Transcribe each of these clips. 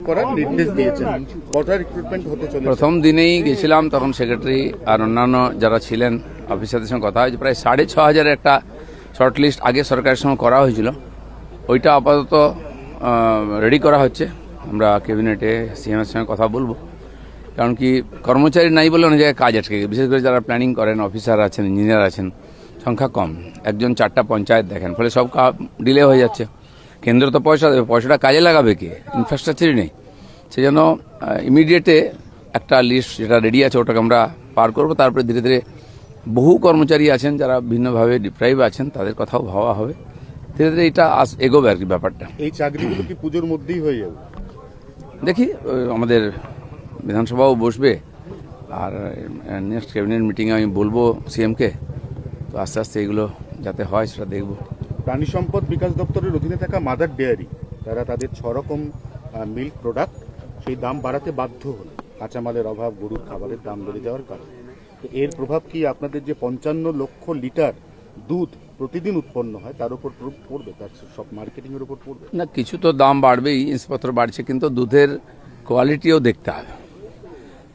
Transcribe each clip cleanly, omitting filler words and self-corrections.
করার নির্দেশ দিয়েছেন। কটা রিক্রুটমেন্ট হতে চলেছে? প্রথম দিনেই গেছিলাম, তখন সেক্রেটারি আর অন্যান্য যারা ছিলেন অফিসারদের সঙ্গে কথা হয়েছে। প্রায় 6,500 একটা শর্ট লিস্ট আগে সরকারের সঙ্গে করা হয়েছিল, ওইটা আপাতত রেডি করা হচ্ছে। আমরা ক্যাবিনেটে সিএমের সঙ্গে কথা বলবো, কারণ কি কর্মচারী নাই বলে অনেক জায়গায় কাজ আটকে গেছে। বিশেষ করে যারা প্ল্যানিং করেন, অফিসার আছেন, ইঞ্জিনিয়ার আছেন, সংখ্যা কম, একজন 4টা পঞ্চায়েত দেখেন, ফলে সব ডিলে হয়ে যাচ্ছে। কেন্দ্র তো পয়সা দেবে, পয়সাটা কাজে লাগাবে কে? ইনফ্রাস্ট্রাকচারই নেই। সেই জন্য ইমিডিয়েটে একটা লিস্ট যেটা রেডি আছে ওটাকে আমরা পার করব। তারপরে ধীরে ধীরে বহু কর্মচারী আছেন যারা ভিন্নভাবে ডিপ্রাইভ আছেন, তাদের কথাও ভাবা হবে। ধীরে ধীরে এটা এগোবে আর কি ব্যাপারটা। এই চাকরিগুলো কি পুজোর মধ্যেই হয়ে যাবে? দেখি, আমাদের বিধানসভাও বসবে, আর নেক্সট ক্যাবিনেট মিটিংয়ে আমি বলবো সিএমকে, তো আস্তে আস্তে এগুলো যাতে হয় সেটা দেখব। প্রাণী সম্পদ বিকাশ দপ্তরের অধীনে থাকা মাদার ডেয়ারি, তারা তাদের 6 রকম মিল্ক প্রোডাক্ট সেই দাম বাড়াতে বাধ্য হল, কাঁচামালের অভাব, গরুর খাবারের দাম বেড়ে যাওয়ার কারণে। তো এর প্রভাব কি আপনাদের যে 55 লক্ষ লিটার দুধ প্রতিদিন উৎপন্ন হয় তার উপর পড়বে, তার সব মার্কেটিং এর উপর পড়বে? না, কিছু তো দাম বাড়বেই, জিনিসপত্র বাড়ছে, কিন্তু দুধের কোয়ালিটিও দেখতে হবে।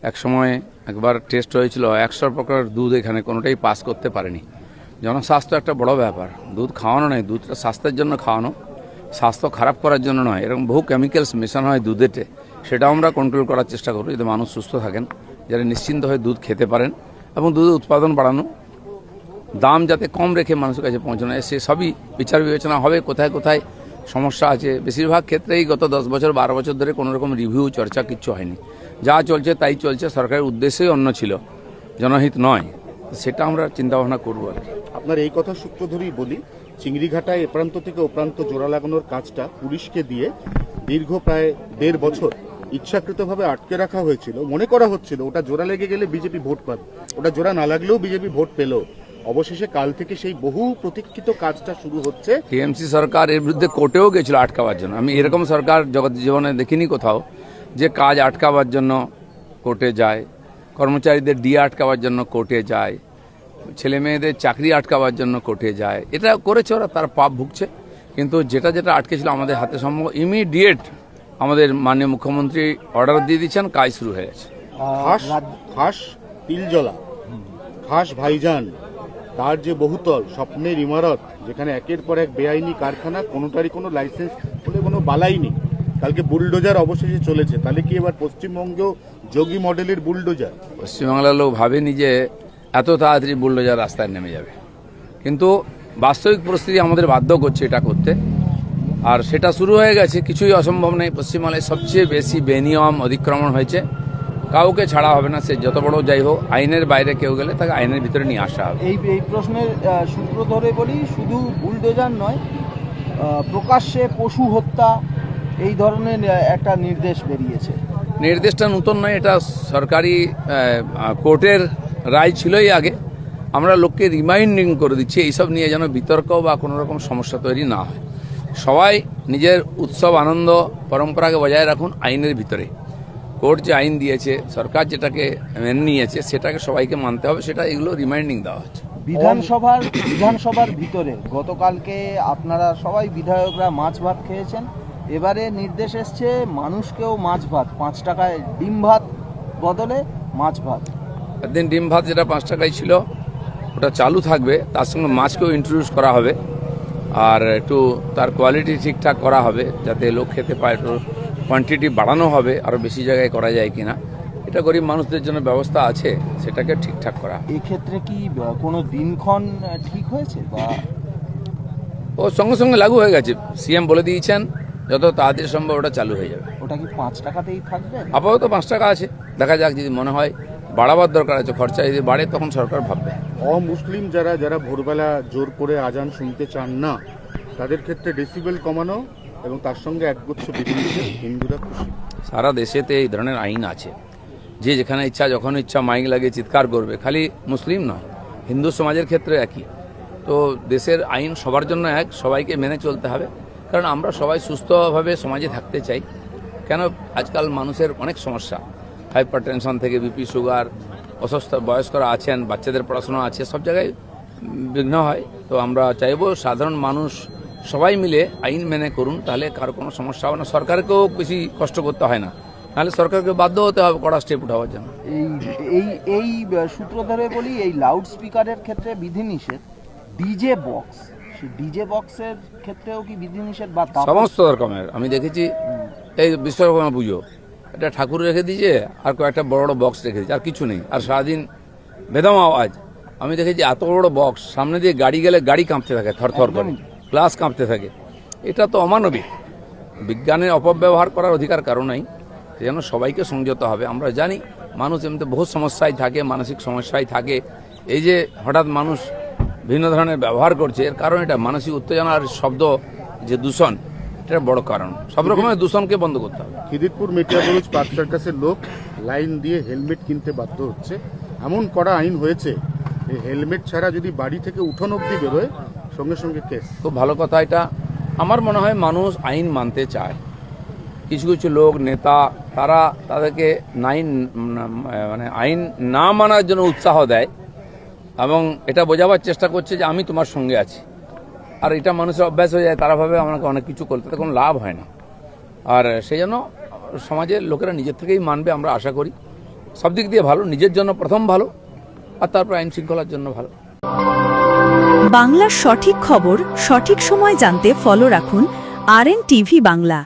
এক সময় একবার টেস্ট হয়েছিল, 100 প্রকার দুধ এখানে কোনোটাই পাস করতে পারেনি। জনস্বাস্থ্য একটা বড় ব্যাপার, দুধ খাওয়ানো নয়, দুধটা স্বাস্থ্যের জন্য খাওয়ানো, স্বাস্থ্য খারাপ করার জন্য নয়। এরকম বহু কেমিক্যালস মেশানো হয় দুধেতে, সেটাও আমরা কন্ট্রোল করার চেষ্টা করব, যাতে মানুষ সুস্থ থাকেন, যারা নিশ্চিন্ত হয়ে দুধ খেতে পারেন, এবং দুধের উৎপাদন বাড়ানো, দাম যাতে কম রেখে মানুষের কাছে পৌঁছানো, সে সবই বিচার বিবেচনা হবে। কোথায় কোথায় সমস্যা আছে, বেশিরভাগ ক্ষেত্রেই গত 10 বছর 12 বছর ধরে কোনো রকম রিভিউ চর্চা কিচ্ছু হয়নি, যা চলছে তাই চলছে। সরকারের উদ্দেশ্যই অন্য ছিল, জনহিত নয়, সেটা আমরা চিন্তাভাবনা করবো আর কি। আপনার এই কথা সূত্র ধরেই বলি, চিংড়িঘাটায় এ প্রান্ত থেকে ও প্রান্ত জোড়া লাগানোর কাজটা পুলিশকে দিয়ে দীর্ঘ প্রায় 1.5 বছর ইচ্ছাকৃতভাবে আটকে রাখা হয়েছিল। মনে করা হচ্ছিল ওটা জোড়া লেগে গেলে বিজেপি ভোট পাবে, ওটা জোড়া না লাগলেও বিজেপি ভোট পেল। অবশেষে কাল থেকে সেই বহু প্রতীক্ষিত কাজটা শুরু হচ্ছে। টিএমসি সরকার এর বিরুদ্ধে কোর্টেও গেছিল আটকাবার জন্য। আমি এরকম সরকার জগৎ জীবনে দেখিনি কোথাও, যে কাজ আটকাবার জন্য কোর্টে যায়, কর্মচারীদের ডিএ আটকাবার জন্য কোর্টে যায়, ছেলে মেয়েদের চাকরি আটকাবার জন্য কোর্টে যায়। এটা করেছে ওরা, তার পাপ ভুগছে। কিন্তু যেটা যেটা আটকে ছিল আমাদের হাতে সম্ভব, ইমিডিয়েট আমাদের মাননীয় মুখ্যমন্ত্রী অর্ডার দিয়ে দিচ্ছেন, কাজ শুরু হয়ে গেছে। খাস তিলজলা, খাস ভাইজান, তার যে বহুতল স্বপ্নের ইমারত, যেখানে একের পর এক বেআইনি কারখানা, কোনোটারই কোনো লাইসেন্স বলে কোনো বালাই নেই, কালকে বুলডোজার অবশেষে চলেছে। তাহলে কি এবার পশ্চিমবঙ্গেও যোগী মডেলের বুলডোজার? পশ্চিমবাংলার লোক ভাবেনি যে এত তাড়াতাড়ি বুলডোজার রাস্তায় নেমে যাবে, কিন্তু বাস্তবিক পরিস্থিতি আমাদের বাধ্য করছে এটা করতে, আর সেটা শুরু হয়ে গেছে। কিছুই অসম্ভব নেই। পশ্চিমবাংলায় সবচেয়ে বেশি বেনিয়ম অতিক্রমণ হয়েছে, কাউকে ছাড়া হবে না, সে যত বড় যাই হোক। আইনের বাইরে কেউ গেলে তাকে আইনের ভিতরে নিয়ে আসা হবে। এই প্রশ্নের সূত্র ধরে বলি, শুধু বুলডোজার নয়, প্রকাশ্যে পশু হত্যা, এই ধরনের একটা নির্দেশ বেরিয়েছে। নির্দেশটা নতুন নয়, এটা সরকারি কোর্টের রায় ছিলই আগে। আমরা লোককে রিমাইন্ডিং করে দিচ্ছি এইসব নিয়ে, যেন বিতর্ক বা কোনো রকম সমস্যা তৈরি না হয়। সবাই নিজের উৎসব আনন্দ পরম্পরাকে বজায় রাখুন আইনের ভিতরে। কোর্ট যে আইন দিয়েছে, সরকার যেটাকে মেনে নিয়েছে, সেটাকে সবাইকে মানতে হবে, সেটা এগুলো রিমাইন্ডিং দেওয়া হচ্ছে। বিধানসভার ভিতরে গতকালকে আপনারা সবাই বিধায়করা মাছ ভাত খেয়েছেন, এবারে নির্দেশ এসছে মানুষকেও মাছ ভাত, 5 টাকায় ডিম ভাত বদলে মাছ ভাত। একদিন ডিম ভাত যেটা 5 টাকায় ছিল ওটা চালু থাকবে, তার সঙ্গে মাছকেও ইন্ট্রোডিউস করা হবে, আর একটু তার কোয়ালিটি ঠিকঠাক করা হবে, যাতে লোক খেতে পায়। একটু কোয়ান্টিটি বাড়ানো হবে, আরও বেশি জায়গায় করা যায় কিনা, এটা গরিব মানুষদের জন্য ব্যবস্থা আছে, সেটাকে ঠিকঠাক করা। এক্ষেত্রে কি কোনো দিনক্ষণ ঠিক হয়েছে, বা ও সঙ্গে সঙ্গে লাগু হয়ে গেছে? সিএম বলে দিয়েছেন যত তাড়াতাড়ি সম্ভব ওটা চালু হয়ে যাবে। ওটা কি 5 টাকাতেই থাকবে? আপাতত 5 টাকা আছে, দেখা যাক, যদি মনে হয় বাড়াবার দরকার আছে, খরচা যদি বাড়ে তখন সরকার ভাববে। অমুসলিম যারা ভোরবেলা জোর করে আজান শুনতে চান না, তাদের ক্ষেত্রে ডেসিবেল কমানো এবং তার সঙ্গে একগুচ্ছ বিধি, হিন্দুরা খুশি। সারা দেশেতে এই ধরনের আইন আছে, যে যেখানে ইচ্ছা যখন ইচ্ছা মাইক লাগিয়ে চিৎকার করবে। খালি মুসলিম নয়, হিন্দু সমাজের ক্ষেত্রে একই। তো দেশের আইন সবার জন্য এক, সবাইকে মেনে চলতে হবে, কারণ আমরা সবাই সুস্থভাবে সমাজে থাকতে চাই। কেন, আজকাল মানুষের অনেক সমস্যা, হাইপার টেনশন থেকে বিপি, সুগার, অসুস্থ বয়স্করা আছেন, বাচ্চাদের পড়াশোনা আছে, সব জায়গায় বিঘ্ন হয়। তো আমরা চাইবো সাধারণ মানুষ সবাই মিলে আইন মেনে করুন, তাহলে কারো কোনো সমস্যা হবে না, সরকারকেও বেশি কষ্ট করতে হয় না, নাহলে সরকারকে বাধ্য হতে হবে কড়া স্টেপ উঠাবার জন্য। এই এই এই সূত্র ধরে বলি, এই লাউড স্পিকারের ক্ষেত্রে বিধিনিষেধ, ডিজে বক্স, সেই ডিজে বক্সের ক্ষেত্রেও কি বিধিনিষেধ বা সমস্ত রকমের আমি দেখেছি। এই বিশ্বকর্মা পুজো, একটা ঠাকুর রেখে দিয়েছে আর কয়েকটা বড় বড় বক্স রেখে দিয়েছে, আর কিছু নেই, আর সারাদিন বেদম আওয়াজ। আমি দেখেছি এত বড় বক্স, সামনে দিয়ে গাড়ি গেলে গাড়ি কাঁপতে থাকে থরথর করে, গ্লাস কাঁপতে থাকে। এটা তো অমানবিক। বিজ্ঞানের অপব্যবহার করার অধিকার কারো নাই, সেজন্য সবাইকে সংযত হবে। আমরা জানি মানুষ এমনিতে বহু সমস্যায় থাকে, মানসিক সমস্যায় থাকে। এই যে হঠাৎ মানুষ বিভিন্ন ধরনের ব্যবহার করছে, এর কারণ এটা মানসিক উত্তেজনা আর শব্দ যে দূষণ, এটা বড় কারণ। সব রকমের দূষণকে বন্ধ করতে হবে। খিদিরপুর মেটিয়াবুরুজ পার্ক সার্কাসের লোক লাইন দিয়ে হেলমেট কিনতে বাধ্য হচ্ছে, এমন কড়া আইন হয়েছে এই হেলমেট ছাড়া যদি বাড়ি থেকে উঠোন অব্দি বেরোয় সঙ্গে সঙ্গে কেস। খুব ভালো কথা এটা। আমার মনে হয় মানুষ আইন মানতে চায়। কিছু কিছু লোক নেতা তারা তাদেরকে মানে আইন না মানার জন্য উৎসাহ দেয় এবং এটা বোঝাবার চেষ্টা করছে যে আমি তোমার সঙ্গে আছি। আর এটা মানুষের অভ্যাস হয়ে যায়, তারা ভাবে আমাকে অনেক কিছু করতে, তাতে কোনো লাভ হয় না। আর সেই জন্য সমাজের লোকেরা নিজের থেকেই মানবে, আমরা আশা করি। সব দিক দিয়ে ভালো, নিজের জন্য প্রথম ভালো, আর তারপর আইন শৃঙ্খলার জন্য ভালো। বাংলার সঠিক খবর সঠিক সময় জানতে ফলো রাখুন RN TV বাংলা।